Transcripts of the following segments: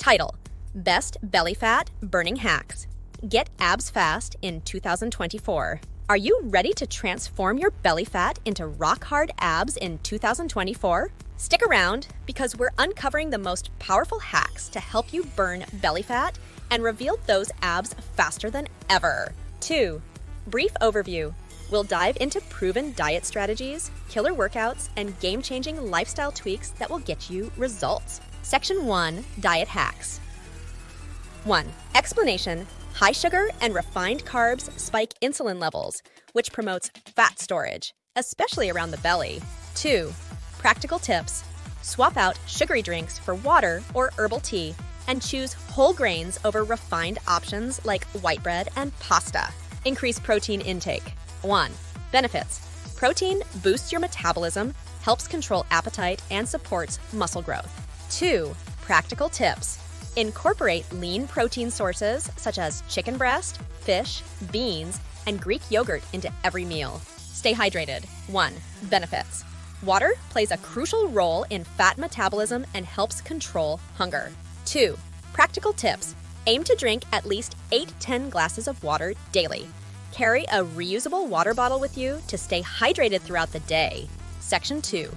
Title: Best Belly Fat Burning Hacks. Get abs fast in 2024. Are you ready to transform your belly fat into rock-hard abs in 2024? Stick around because we're uncovering the most powerful hacks to help you burn belly fat and reveal those abs faster than ever. 2. Brief overview. We'll dive into proven diet strategies, killer workouts, and game-changing lifestyle tweaks that will get you results. Section 1. Diet Hacks. 1. Explanation. High sugar and refined carbs spike insulin levels, which promotes fat storage, especially around the belly. 2. Practical tips. Swap out sugary drinks for water or herbal tea and choose whole grains over refined options like white bread and pasta. Increase protein intake. 1. Benefits. Protein boosts your metabolism, helps control appetite, and supports muscle growth. 2. Practical tips. Incorporate lean protein sources such as chicken breast, fish, beans, and Greek yogurt into every meal. Stay hydrated. 1. Benefits. Water plays a crucial role in fat metabolism and helps control hunger. 2. Practical tips. Aim to drink at least 8-10 glasses of water daily. Carry a reusable water bottle with you to stay hydrated throughout the day. Section 2.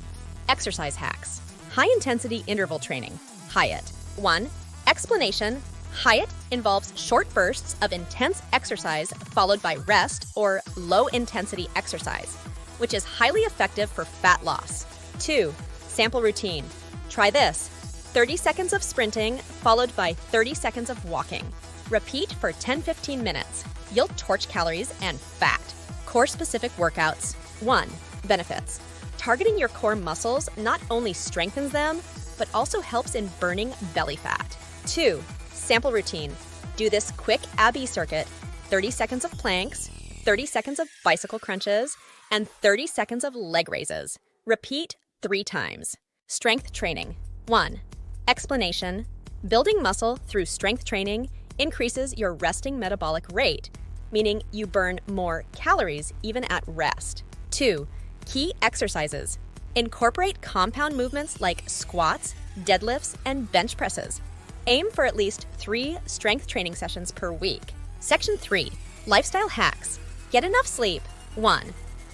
Exercise hacks. High-intensity interval training. HIIT. 1. Explanation. HIIT involves short bursts of intense exercise followed by rest or low-intensity exercise, which is highly effective for fat loss. 2. Sample routine. Try this. 30 seconds of sprinting followed by 30 seconds of walking. Repeat for 10-15 minutes. You'll torch calories and fat. Core-specific workouts. 1. Benefits. Targeting your core muscles not only strengthens them, but also helps in burning belly fat. 2. Sample routine. Do this quick AB circuit, 30 seconds of planks, 30 seconds of bicycle crunches, and 30 seconds of leg raises. Repeat 3 times. Strength training. 1. Explanation. Building muscle through strength training increases your resting metabolic rate, meaning you burn more calories even at rest. 2. Key exercises. Incorporate compound movements like squats, deadlifts, and bench presses. Aim for at least 3 strength training sessions per week. Section 3. Lifestyle hacks. Get enough sleep. 1.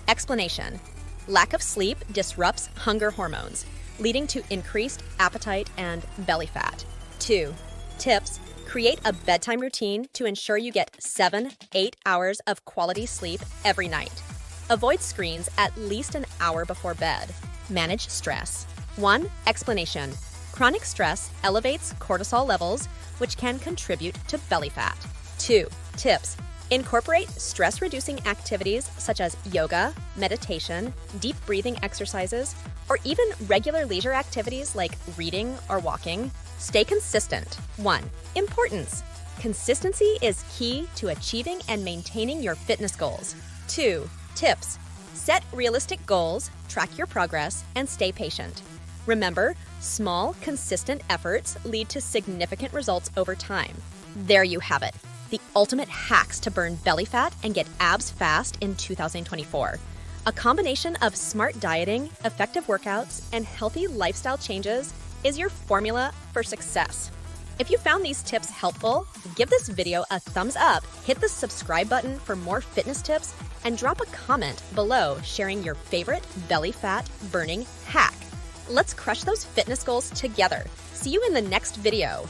Explanation. Lack of sleep disrupts hunger hormones, leading to increased appetite and belly fat. 2. Tips. Create a bedtime routine to ensure you get 7-8 hours of quality sleep every night. Avoid screens at least an hour before bed. Manage stress. 1. Explanation. Chronic stress elevates cortisol levels, which can contribute to belly fat. 2. Tips. Incorporate stress-reducing activities such as yoga, meditation, deep breathing exercises, or even regular leisure activities like reading or walking. Stay consistent. 1. Importance. Consistency is key to achieving and maintaining your fitness goals. 2. Tips. Set realistic goals, track your progress, and stay patient. Remember, small, consistent efforts lead to significant results over time. There you have it. The ultimate hacks to burn belly fat and get abs fast in 2024. A combination of smart dieting, effective workouts, and healthy lifestyle changes is your formula for success. If you found these tips helpful, give this video a thumbs up, hit the subscribe button for more fitness tips, and drop a comment below sharing your favorite belly fat burning hack. Let's crush those fitness goals together. See you in the next video.